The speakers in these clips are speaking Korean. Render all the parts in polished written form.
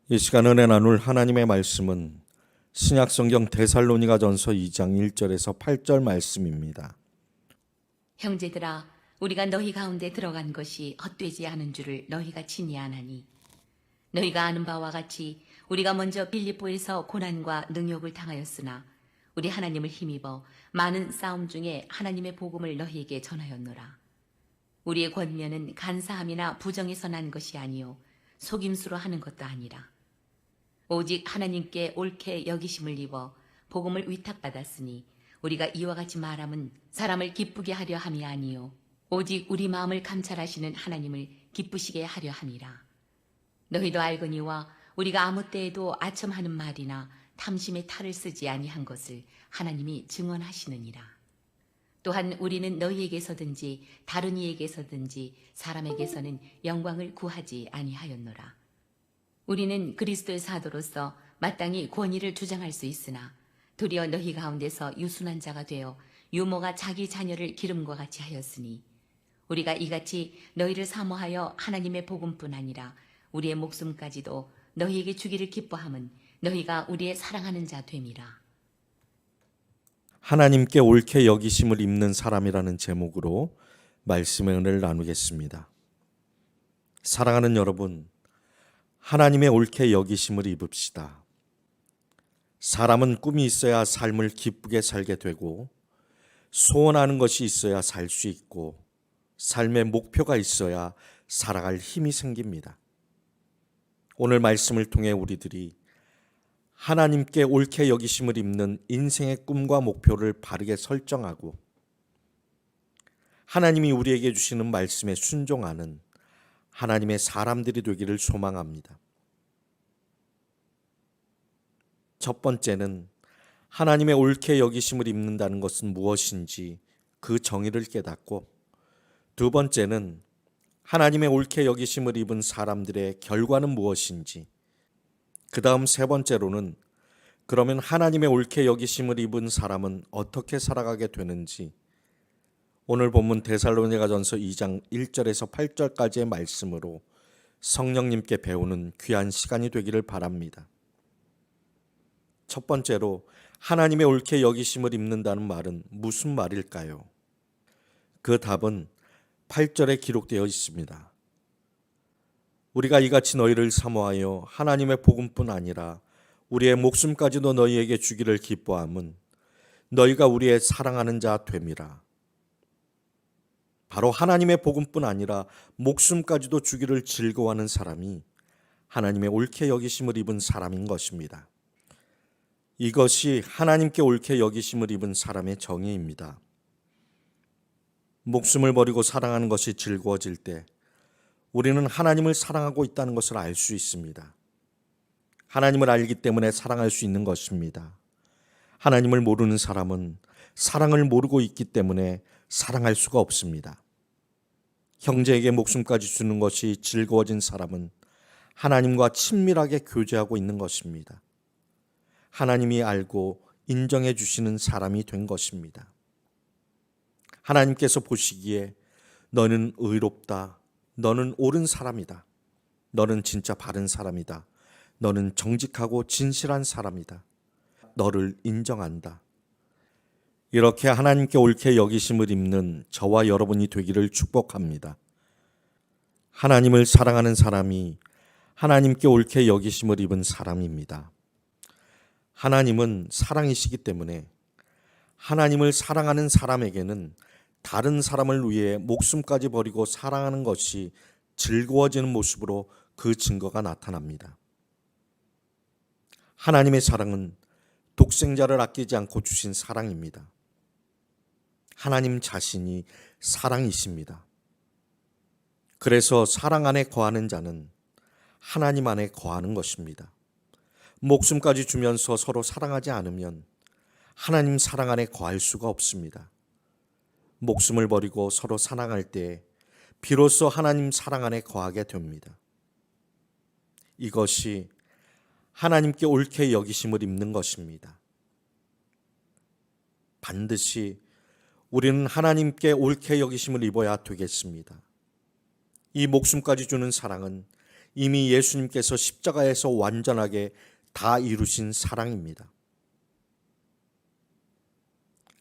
이 시간 은혜 나눌 하나님의 말씀은 신약성경 데살로니가전서 2장 1절에서 8절 말씀입니다. 형제들아, 우리가 너희 가운데 들어간 것이 헛되지 않은 줄을 너희가 친히 아나니, 너희가 아는 바와 같이 우리가 먼저 빌립보에서 고난과 능욕을 당하였으나 우리 하나님을 힘입어 많은 싸움 중에 하나님의 복음을 너희에게 전하였노라. 우리의 권면은 간사함이나 부정에서 난 것이 아니요 속임수로 하는 것도 아니라 오직 하나님께 옳게 여기심을 입어 복음을 위탁받았으니 우리가 이와 같이 말함은 사람을 기쁘게 하려 함이 아니요 오직 우리 마음을 감찰하시는 하나님을 기쁘시게 하려 함이라. 너희도 알거니와 우리가 아무 때에도 아첨하는 말이나 탐심의 탈을 쓰지 아니한 것을 하나님이 증언하시느니라. 또한 우리는 너희에게서든지 다른 이에게서든지 사람에게서는 영광을 구하지 아니하였노라. 우리는 그리스도의 사도로서 마땅히 권위를 주장할 수 있으나 도리어 너희 가운데서 유순한 자가 되어 유모가 자기 자녀를 기름과 같이 하였으니 우리가 이같이 너희를 사모하여 하나님의 복음뿐 아니라 우리의 목숨까지도 너희에게 주기를 기뻐함은 너희가 우리의 사랑하는 자 됨이라. 하나님께 옳게 여기심을 입는 사람이라는 제목으로 말씀의 은혜를 나누겠습니다. 사랑하는 여러분, 하나님의 옳게 여기심을 입읍시다. 사람은 꿈이 있어야 삶을 기쁘게 살게 되고, 소원하는 것이 있어야 살 수 있고, 삶의 목표가 있어야 살아갈 힘이 생깁니다. 오늘 말씀을 통해 우리들이 하나님께 옳게 여기심을 입는 인생의 꿈과 목표를 바르게 설정하고 하나님이 우리에게 주시는 말씀에 순종하는 하나님의 사람들이 되기를 소망합니다. 첫 번째는 하나님의 옳게 여기심을 입는다는 것은 무엇인지 그 정의를 깨닫고, 두 번째는 하나님의 옳게 여기심을 입은 사람들의 결과는 무엇인지, 그 다음 세 번째로는 그러면 하나님의 옳게 여기심을 입은 사람은 어떻게 살아가게 되는지, 오늘 본문 데살로니가전서 2장 1절에서 8절까지의 말씀으로 성령님께 배우는 귀한 시간이 되기를 바랍니다. 첫 번째로 하나님의 옳게 여기심을 입는다는 말은 무슨 말일까요? 그 답은 8절에 기록되어 있습니다. 우리가 이같이 너희를 사모하여 하나님의 복음뿐 아니라 우리의 목숨까지도 너희에게 주기를 기뻐함은 너희가 우리의 사랑하는 자 됨이라. 바로 하나님의 복음뿐 아니라 목숨까지도 주기를 즐거워하는 사람이 하나님의 옳게 여기심을 입은 사람인 것입니다. 이것이 하나님께 옳게 여기심을 입은 사람의 정의입니다. 목숨을 버리고 사랑하는 것이 즐거워질 때 우리는 하나님을 사랑하고 있다는 것을 알 수 있습니다. 하나님을 알기 때문에 사랑할 수 있는 것입니다. 하나님을 모르는 사람은 사랑을 모르고 있기 때문에 사랑할 수가 없습니다. 형제에게 목숨까지 주는 것이 즐거워진 사람은 하나님과 친밀하게 교제하고 있는 것입니다. 하나님이 알고 인정해 주시는 사람이 된 것입니다. 하나님께서 보시기에 너는 의롭다, 너는 옳은 사람이다, 너는 진짜 바른 사람이다, 너는 정직하고 진실한 사람이다, 너를 인정한다. 이렇게 하나님께 옳게 여기심을 입는 저와 여러분이 되기를 축복합니다. 하나님을 사랑하는 사람이 하나님께 옳게 여기심을 입은 사람입니다. 하나님은 사랑이시기 때문에 하나님을 사랑하는 사람에게는 다른 사람을 위해 목숨까지 버리고 사랑하는 것이 즐거워지는 모습으로 그 증거가 나타납니다. 하나님의 사랑은 독생자를 아끼지 않고 주신 사랑입니다. 하나님 자신이 사랑이십니다. 그래서 사랑 안에 거하는 자는 하나님 안에 거하는 것입니다. 목숨까지 주면서 서로 사랑하지 않으면 하나님 사랑 안에 거할 수가 없습니다. 목숨을 버리고 서로 사랑할 때 비로소 하나님 사랑 안에 거하게 됩니다. 이것이 하나님께 옳게 여기심을 입는 것입니다. 반드시 우리는 하나님께 옳게 여기심을 입어야 되겠습니다. 이 목숨까지 주는 사랑은 이미 예수님께서 십자가에서 완전하게 다 이루신 사랑입니다.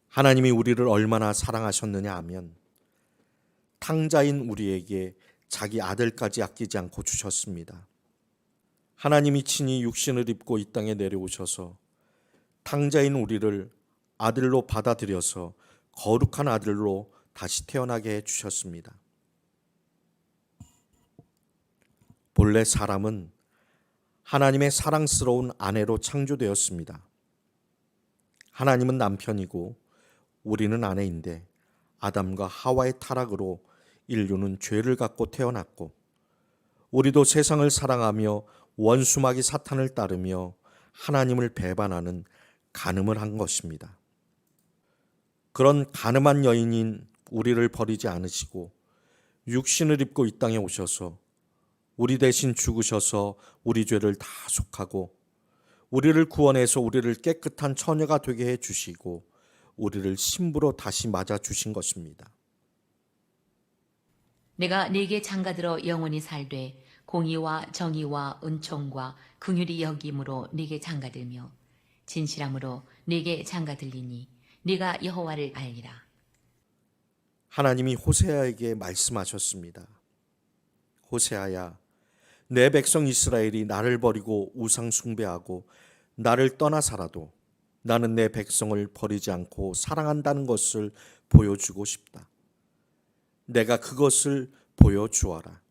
하나님이 우리를 얼마나 사랑하셨느냐 하면 탕자인 우리에게 자기 아들까지 아끼지 않고 주셨습니다. 하나님이 친히 육신을 입고 이 땅에 내려오셔서 탕자인 우리를 아들로 받아들여서 거룩한 아들로 다시 태어나게 해주셨습니다. 본래 사람은 하나님의 사랑스러운 아내로 창조되었습니다. 하나님은 남편이고 우리는 아내인데 아담과 하와의 타락으로 인류는 죄를 갖고 태어났고 우리도 세상을 사랑하며 원수마귀 사탄을 따르며 하나님을 배반하는 간음을 한 것입니다. 그런 간음한 여인인 우리를 버리지 않으시고 육신을 입고 이 땅에 오셔서 우리 대신 죽으셔서 우리 죄를 다 속하고 우리를 구원해서 우리를 깨끗한 처녀가 되게 해주시고 우리를 신부로 다시 맞아 주신 것입니다. 내가 네게 장가들어 영원히 살되 공의와 정의와 은총과 긍휼이 여김으로 네게 장가들며 진실함으로 네게 장가들리니 네가 여호와를 알리라. 하나님이 호세아에게 말씀하셨습니다. 호세아야, 내 백성 이스라엘이 나를 버리고 우상 숭배하고 나를 떠나 살아도 나는 내 백성을 버리지 않고 사랑한다는 것을 보여주고 싶다. 내가 그것을 보여주어라.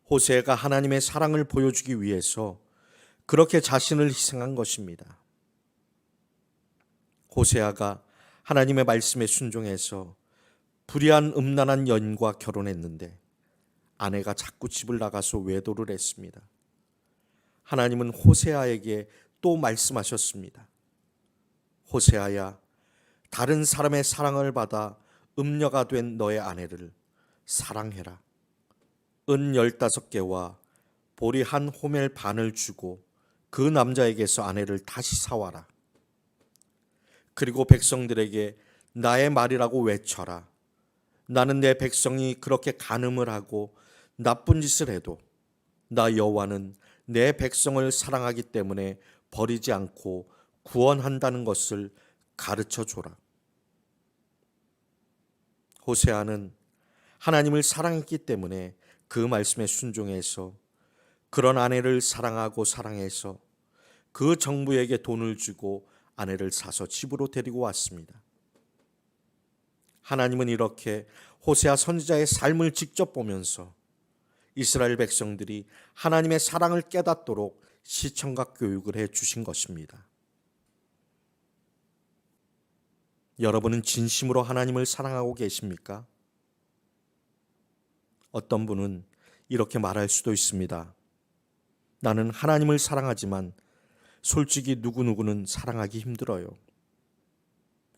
호세아가 하나님의 사랑을 보여주기 위해서 그렇게 자신을 희생한 것입니다. 호세아가 하나님의 말씀에 순종해서 불의한 음란한 여인과 결혼했는데 아내가 자꾸 집을 나가서 외도를 했습니다. 하나님은 호세아에게 또 말씀하셨습니다. 호세아야, 다른 사람의 사랑을 받아 음녀가 된 너의 아내를 사랑해라. 은 15개와 보리 한 호멜 반을 주고 그 남자에게서 아내를 다시 사와라. 그리고 백성들에게 나의 말이라고 외쳐라. 나는 내 백성이 그렇게 간음을 하고 나쁜 짓을 해도 나 여호와는 내 백성을 사랑하기 때문에 버리지 않고 구원한다는 것을 가르쳐 줘라. 호세아는 하나님을 사랑했기 때문에 그 말씀에 순종해서 그런 아내를 사랑하고 사랑해서 그 정부에게 돈을 주고 아내를 사서 집으로 데리고 왔습니다. 하나님은 이렇게 호세아 선지자의 삶을 직접 보면서 이스라엘 백성들이 하나님의 사랑을 깨닫도록 시청각 교육을 해 주신 것입니다. 여러분은 진심으로 하나님을 사랑하고 계십니까? 어떤 분은 이렇게 말할 수도 있습니다. 나는 하나님을 사랑하지만 솔직히 누구누구는 사랑하기 힘들어요.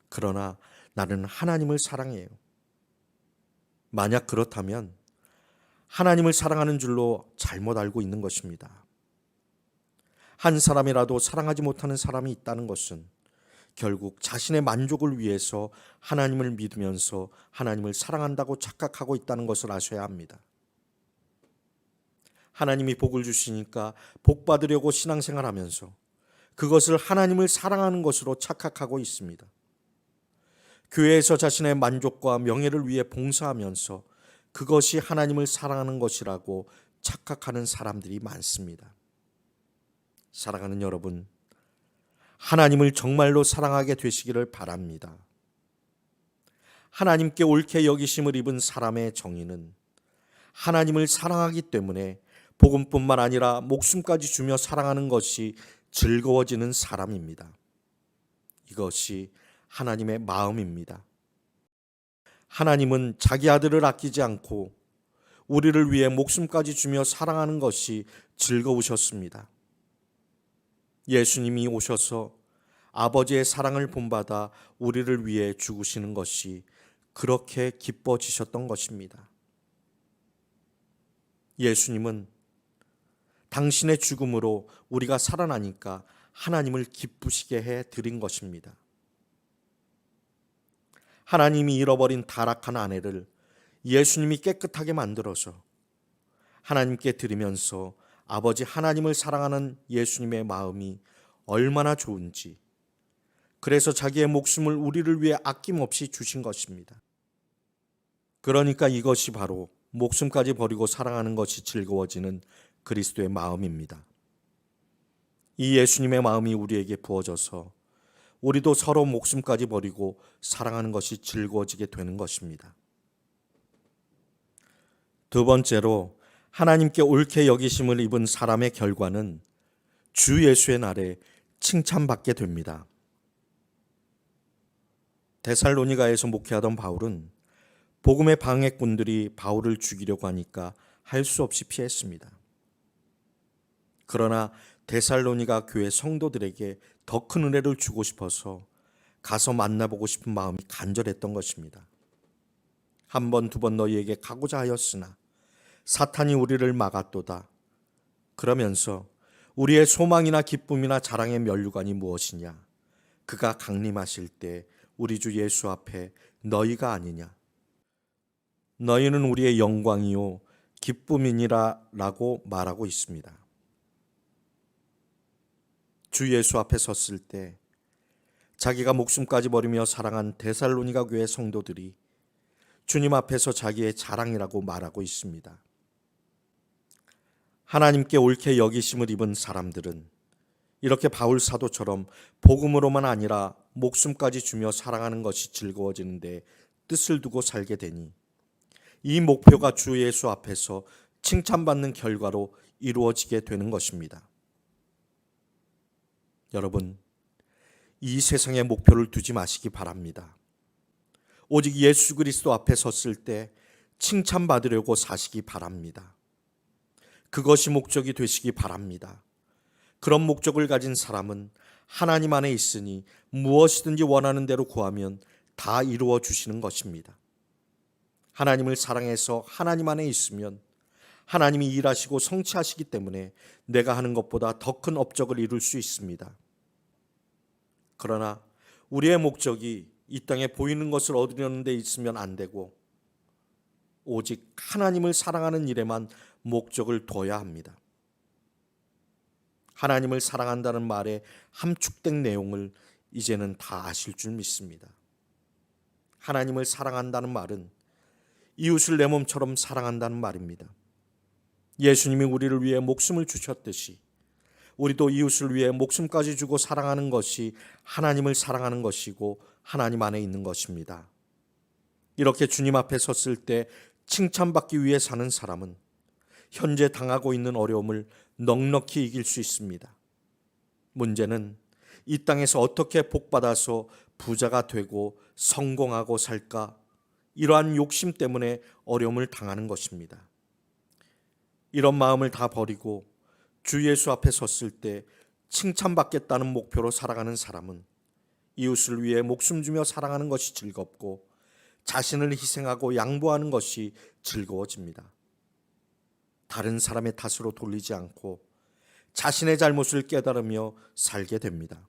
그러나 나는 하나님을 사랑해요. 만약 그렇다면 하나님을 사랑하는 줄로 잘못 알고 있는 것입니다. 한 사람이라도 사랑하지 못하는 사람이 있다는 것은 결국 자신의 만족을 위해서 하나님을 믿으면서 하나님을 사랑한다고 착각하고 있다는 것을 아셔야 합니다. 하나님이 복을 주시니까 복 받으려고 신앙생활하면서 그것을 하나님을 사랑하는 것으로 착각하고 있습니다. 교회에서 자신의 만족과 명예를 위해 봉사하면서 그것이 하나님을 사랑하는 것이라고 착각하는 사람들이 많습니다. 사랑하는 여러분, 하나님을 정말로 사랑하게 되시기를 바랍니다. 하나님께 옳게 여기심을 입은 사람의 정의는 하나님을 사랑하기 때문에 복음뿐만 아니라 목숨까지 주며 사랑하는 것이 즐거워지는 사람입니다. 이것이 하나님의 마음입니다. 하나님은 자기 아들을 아끼지 않고 우리를 위해 목숨까지 주며 사랑하는 것이 즐거우셨습니다. 예수님이 오셔서 아버지의 사랑을 본받아 우리를 위해 죽으시는 것이 그렇게 기뻐지셨던 것입니다. 예수님은 당신의 죽음으로 우리가 살아나니까 하나님을 기쁘시게 해 드린 것입니다. 하나님이 잃어버린 타락한 아내를 예수님이 깨끗하게 만들어서 하나님께 드리면서 아버지 하나님을 사랑하는 예수님의 마음이 얼마나 좋은지, 그래서 자기의 목숨을 우리를 위해 아낌없이 주신 것입니다. 그러니까 이것이 바로 목숨까지 버리고 사랑하는 것이 즐거워지는 그리스도의 마음입니다. 이 예수님의 마음이 우리에게 부어져서 우리도 서로 목숨까지 버리고 사랑하는 것이 즐거워지게 되는 것입니다. 두 번째로 하나님께 옳게 여기심을 입은 사람의 결과는 주 예수의 날에 칭찬받게 됩니다. 데살로니가에서 목회하던 바울은 복음의 방해꾼들이 바울을 죽이려고 하니까 할 수 없이 피했습니다. 그러나 데살로니가 교회 성도들에게 더 큰 은혜를 주고 싶어서 가서 만나보고 싶은 마음이 간절했던 것입니다. 한 번, 두 번 너희에게 가고자 하였으나 사탄이 우리를 막았도다. 그러면서 우리의 소망이나 기쁨이나 자랑의 면류관이 무엇이냐? 그가 강림하실 때 우리 주 예수 앞에 너희가 아니냐? 너희는 우리의 영광이요 기쁨이니라 라고 말하고 있습니다. 주 예수 앞에 섰을 때 자기가 목숨까지 버리며 사랑한 데살로니가 교회 성도들이 주님 앞에서 자기의 자랑이라고 말하고 있습니다. 하나님께 옳게 여기심을 입은 사람들은 이렇게 바울 사도처럼 복음으로만 아니라 목숨까지 주며 사랑하는 것이 즐거워지는데 뜻을 두고 살게 되니 이 목표가 주 예수 앞에서 칭찬받는 결과로 이루어지게 되는 것입니다. 여러분, 이 세상에 목표를 두지 마시기 바랍니다. 오직 예수 그리스도 앞에 섰을 때 칭찬받으려고 사시기 바랍니다. 그것이 목적이 되시기 바랍니다. 그런 목적을 가진 사람은 하나님 안에 있으니 무엇이든지 원하는 대로 구하면 다 이루어 주시는 것입니다. 하나님을 사랑해서 하나님 안에 있으면 하나님이 일하시고 성취하시기 때문에 내가 하는 것보다 더 큰 업적을 이룰 수 있습니다. 그러나 우리의 목적이 이 땅에 보이는 것을 얻으려는 데 있으면 안 되고 오직 하나님을 사랑하는 일에만 목적을 둬야 합니다. 하나님을 사랑한다는 말의 함축된 내용을 이제는 다 아실 줄 믿습니다. 하나님을 사랑한다는 말은 이웃을 내 몸처럼 사랑한다는 말입니다. 예수님이 우리를 위해 목숨을 주셨듯이 우리도 이웃을 위해 목숨까지 주고 사랑하는 것이 하나님을 사랑하는 것이고 하나님 안에 있는 것입니다. 이렇게 주님 앞에 섰을 때 칭찬받기 위해 사는 사람은 현재 당하고 있는 어려움을 넉넉히 이길 수 있습니다. 문제는 이 땅에서 어떻게 복받아서 부자가 되고 성공하고 살까? 이러한 욕심 때문에 어려움을 당하는 것입니다. 이런 마음을 다 버리고 주 예수 앞에 섰을 때 칭찬받겠다는 목표로 살아가는 사람은 이웃을 위해 목숨 주며 사랑하는 것이 즐겁고 자신을 희생하고 양보하는 것이 즐거워집니다. 다른 사람의 탓으로 돌리지 않고 자신의 잘못을 깨달으며 살게 됩니다.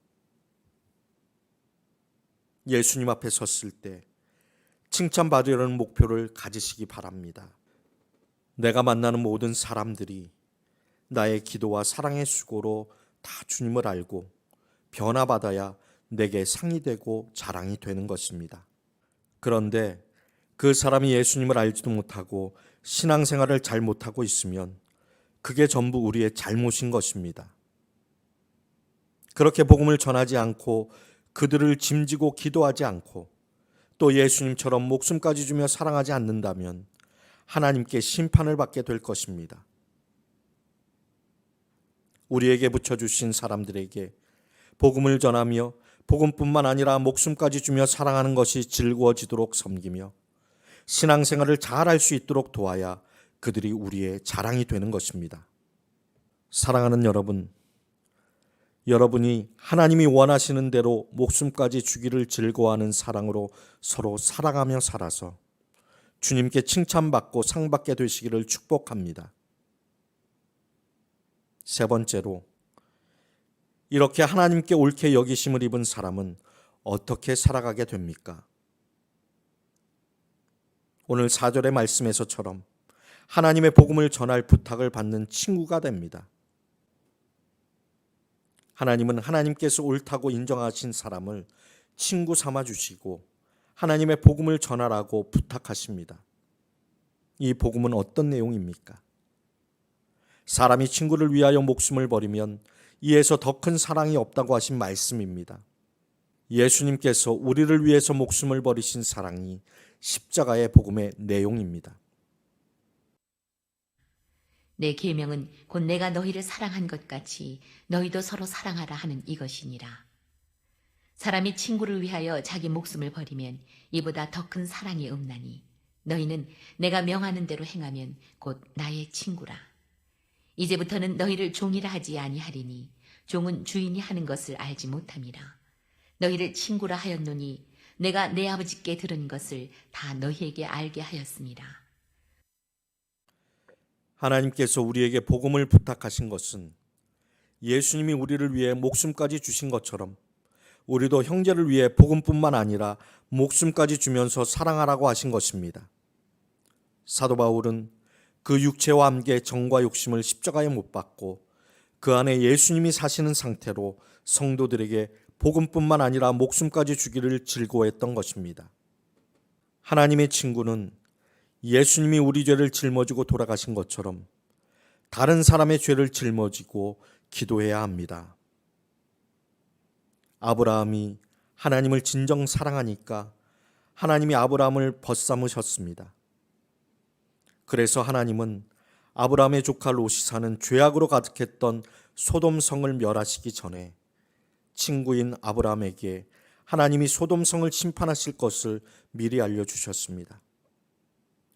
예수님 앞에 섰을 때 칭찬받으려는 목표를 가지시기 바랍니다. 내가 만나는 모든 사람들이 나의 기도와 사랑의 수고로 다 주님을 알고 변화받아야 내게 상이 되고 자랑이 되는 것입니다. 그런데 그 사람이 예수님을 알지도 못하고 신앙생활을 잘 못하고 있으면 그게 전부 우리의 잘못인 것입니다. 그렇게 복음을 전하지 않고 그들을 짐지고 기도하지 않고 또 예수님처럼 목숨까지 주며 사랑하지 않는다면 하나님께 심판을 받게 될 것입니다. 우리에게 붙여주신 사람들에게 복음을 전하며 복음뿐만 아니라 목숨까지 주며 사랑하는 것이 즐거워지도록 섬기며 신앙생활을 잘할 수 있도록 도와야 그들이 우리의 자랑이 되는 것입니다. 사랑하는 여러분, 여러분이 하나님이 원하시는 대로 목숨까지 주기를 즐거워하는 사랑으로 서로 사랑하며 살아서 주님께 칭찬받고 상받게 되시기를 축복합니다. 세 번째로, 이렇게 하나님께 옳게 여기심을 입은 사람은 어떻게 살아가게 됩니까? 오늘 4절의 말씀에서처럼 하나님의 복음을 전할 부탁을 받는 친구가 됩니다. 하나님은 하나님께서 옳다고 인정하신 사람을 친구 삼아 주시고 하나님의 복음을 전하라고 부탁하십니다. 이 복음은 어떤 내용입니까? 사람이 친구를 위하여 목숨을 버리면 이에서 더 큰 사랑이 없다고 하신 말씀입니다. 예수님께서 우리를 위해서 목숨을 버리신 사랑이 십자가의 복음의 내용입니다. 내 계명은 곧 내가 너희를 사랑한 것 같이 너희도 서로 사랑하라 하는 이것이니라. 사람이 친구를 위하여 자기 목숨을 버리면 이보다 더 큰 사랑이 없나니 너희는 내가 명하는 대로 행하면 곧 나의 친구라. 이제부터는 너희를 종이라 하지 아니하리니 종은 주인이 하는 것을 알지 못함이라. 너희를 친구라 하였노니 내가 내 아버지께 들은 것을 다 너희에게 알게 하였습니다. 하나님께서 우리에게 복음을 부탁하신 것은 예수님이 우리를 위해 목숨까지 주신 것처럼 우리도 형제를 위해 복음뿐만 아니라 목숨까지 주면서 사랑하라고 하신 것입니다. 사도 바울은 그 육체와 함께 정과 욕심을 십자가에 못 박고 그 안에 예수님이 사시는 상태로 성도들에게 복음뿐만 아니라 목숨까지 주기를 즐거워했던 것입니다. 하나님의 친구는 예수님이 우리 죄를 짊어지고 돌아가신 것처럼 다른 사람의 죄를 짊어지고 기도해야 합니다. 아브라함이 하나님을 진정 사랑하니까 하나님이 아브라함을 벗삼으셨습니다. 그래서 하나님은 아브라함의 조카 롯이 사는 죄악으로 가득했던 소돔성을 멸하시기 전에 친구인 아브라함에게 하나님이 소돔성을 심판하실 것을 미리 알려주셨습니다.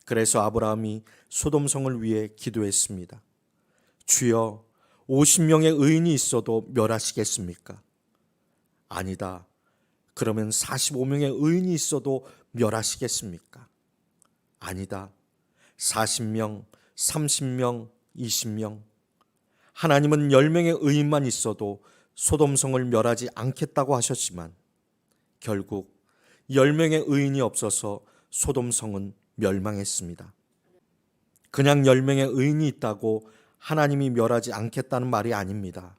그래서 아브라함이 소돔성을 위해 기도했습니다. 주여, 50명의 의인이 있어도 멸하시겠습니까? 아니다. 그러면 45명의 의인이 있어도 멸하시겠습니까? 아니다. 40명, 30명, 20명. 하나님은 10명의 의인만 있어도 소돔성을 멸하지 않겠다고 하셨지만 결국 10명의 의인이 없어서 소돔성은 멸망했습니다. 그냥 10명의 의인이 있다고 하나님이 멸하지 않겠다는 말이 아닙니다.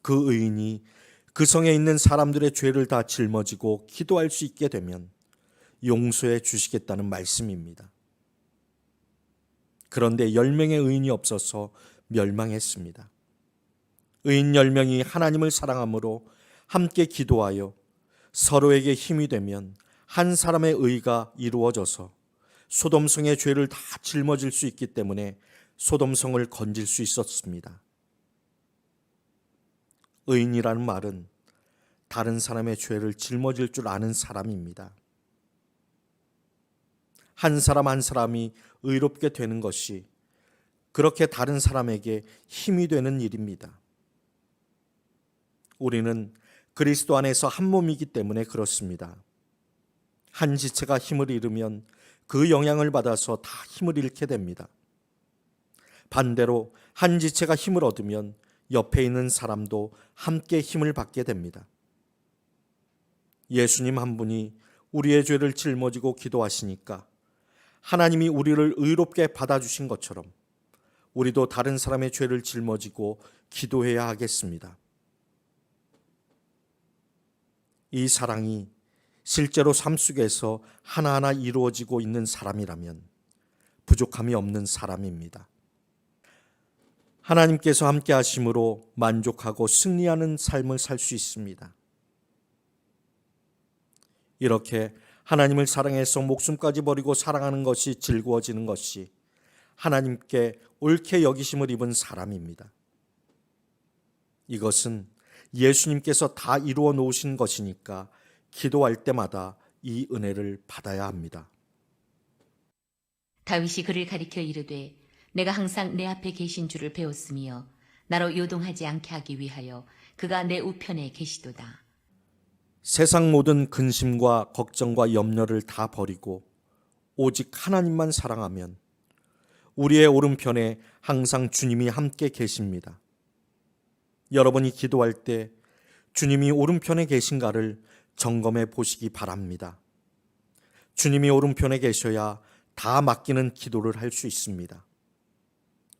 그 의인이 그 성에 있는 사람들의 죄를 다 짊어지고 기도할 수 있게 되면 용서해 주시겠다는 말씀입니다. 그런데 10명의 의인이 없어서 멸망했습니다. 의인 10명이 하나님을 사랑함으로 함께 기도하여 서로에게 힘이 되면 한 사람의 의가 이루어져서 소돔성의 죄를 다 짊어질 수 있기 때문에 소돔성을 건질 수 있었습니다. 의인이라는 말은 다른 사람의 죄를 짊어질 줄 아는 사람입니다. 한 사람 한 사람이 의롭게 되는 것이 그렇게 다른 사람에게 힘이 되는 일입니다. 우리는 그리스도 안에서 한 몸이기 때문에 그렇습니다. 한 지체가 힘을 잃으면 그 영향을 받아서 다 힘을 잃게 됩니다. 반대로 한 지체가 힘을 얻으면 옆에 있는 사람도 함께 힘을 받게 됩니다. 예수님 한 분이 우리의 죄를 짊어지고 기도하시니까 하나님이 우리를 의롭게 받아주신 것처럼 우리도 다른 사람의 죄를 짊어지고 기도해야 하겠습니다. 이 사랑이 실제로 삶 속에서 하나하나 이루어지고 있는 사람이라면 부족함이 없는 사람입니다. 하나님께서 함께 하심으로 만족하고 승리하는 삶을 살 수 있습니다. 이렇게 하나님을 사랑해서 목숨까지 버리고 사랑하는 것이 즐거워지는 것이 하나님께 옳게 여기심을 입은 사람입니다. 이것은 예수님께서 다 이루어 놓으신 것이니까 기도할 때마다 이 은혜를 받아야 합니다. 다윗이 그를 가리켜 이르되 내가 항상 내 앞에 계신 줄을 배웠으며 나로 요동하지 않게 하기 위하여 그가 내 우편에 계시도다. 세상 모든 근심과 걱정과 염려를 다 버리고 오직 하나님만 사랑하면 우리의 오른편에 항상 주님이 함께 계십니다. 여러분이 기도할 때 주님이 오른편에 계신가를 점검해 보시기 바랍니다. 주님이 오른편에 계셔야 다 맡기는 기도를 할 수 있습니다.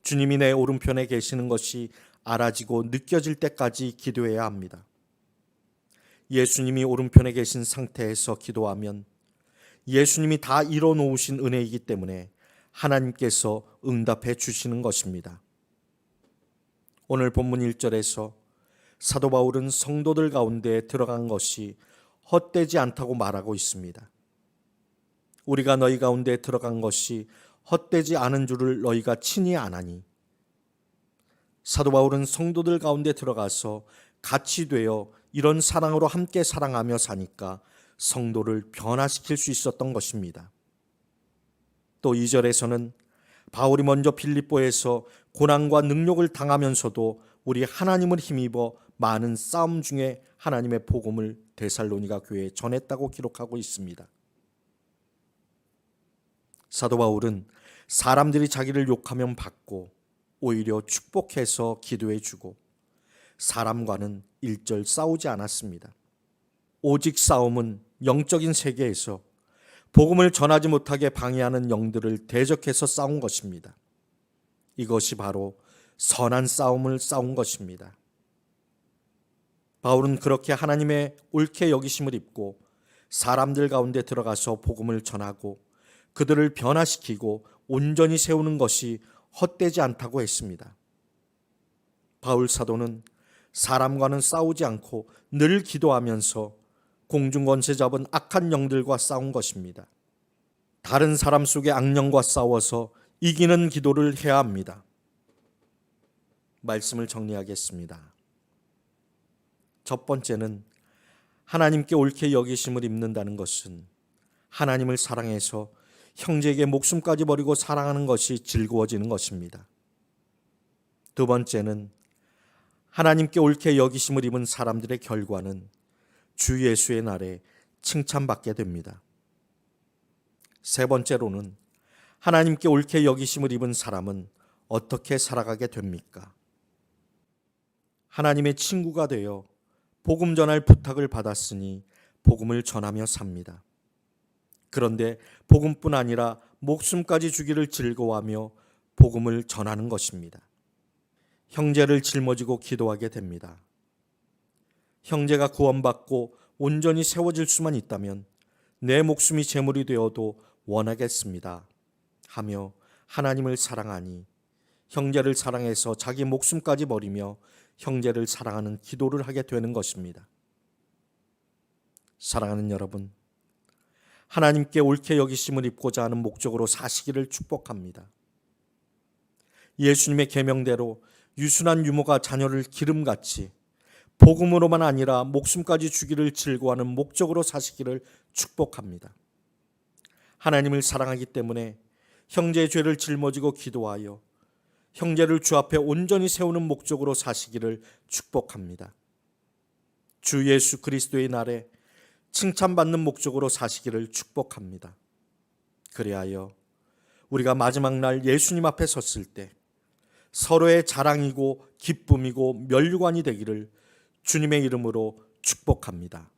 주님이 내 오른편에 계시는 것이 알아지고 느껴질 때까지 기도해야 합니다. 예수님이 오른편에 계신 상태에서 기도하면 예수님이 다 이뤄놓으신 은혜이기 때문에 하나님께서 응답해 주시는 것입니다. 오늘 본문 1절에서 사도 바울은 성도들 가운데 들어간 것이 헛되지 않다고 말하고 있습니다. 우리가 너희 가운데 들어간 것이 헛되지 않은 줄을 너희가 친히 아나니. 사도 바울은 성도들 가운데 들어가서 같이 되어 이런 사랑으로 함께 사랑하며 사니까 성도를 변화시킬 수 있었던 것입니다. 또 2절에서는 바울이 먼저 빌립보에서 고난과 능욕을 당하면서도 우리 하나님을 힘입어 많은 싸움 중에 하나님의 복음을 데살로니가 교회에 전했다고 기록하고 있습니다. 사도 바울은 사람들이 자기를 욕하면 받고 오히려 축복해서 기도해 주고 사람과는 일절 싸우지 않았습니다. 오직 싸움은 영적인 세계에서 복음을 전하지 못하게 방해하는 영들을 대적해서 싸운 것입니다. 이것이 바로 선한 싸움을 싸운 것입니다. 바울은 그렇게 하나님의 옳게 여기심을 입고 사람들 가운데 들어가서 복음을 전하고 그들을 변화시키고 온전히 세우는 것이 헛되지 않다고 했습니다. 바울 사도는 사람과는 싸우지 않고 늘 기도하면서 공중권세 잡은 악한 영들과 싸운 것입니다. 다른 사람 속의 악령과 싸워서 이기는 기도를 해야 합니다. 말씀을 정리하겠습니다. 첫 번째는 하나님께 옳게 여기심을 입는다는 것은 하나님을 사랑해서 형제에게 목숨까지 버리고 사랑하는 것이 즐거워지는 것입니다. 두 번째는 하나님께 옳게 여기심을 입은 사람들의 결과는 주 예수의 날에 칭찬받게 됩니다. 세 번째로는 하나님께 옳게 여기심을 입은 사람은 어떻게 살아가게 됩니까? 하나님의 친구가 되어 복음 전할 부탁을 받았으니 복음을 전하며 삽니다. 그런데 복음뿐 아니라 목숨까지 주기를 즐거워하며 복음을 전하는 것입니다. 형제를 짊어지고 기도하게 됩니다. 형제가 구원받고 온전히 세워질 수만 있다면 내 목숨이 제물이 되어도 원하겠습니다 하며 하나님을 사랑하니 형제를 사랑해서 자기 목숨까지 버리며 형제를 사랑하는 기도를 하게 되는 것입니다. 사랑하는 여러분, 하나님께 옳게 여기심을 입고자 하는 목적으로 사시기를 축복합니다. 예수님의 계명대로 유순한 유모가 자녀를 기름같이 복음으로만 아니라 목숨까지 주기를 즐거워하는 목적으로 사시기를 축복합니다. 하나님을 사랑하기 때문에 형제의 죄를 짊어지고 기도하여 형제를 주 앞에 온전히 세우는 목적으로 사시기를 축복합니다. 주 예수 그리스도의 날에 칭찬받는 목적으로 사시기를 축복합니다. 그리하여 우리가 마지막 날 예수님 앞에 섰을 때 서로의 자랑이고 기쁨이고 면류관이 되기를 주님의 이름으로 축복합니다.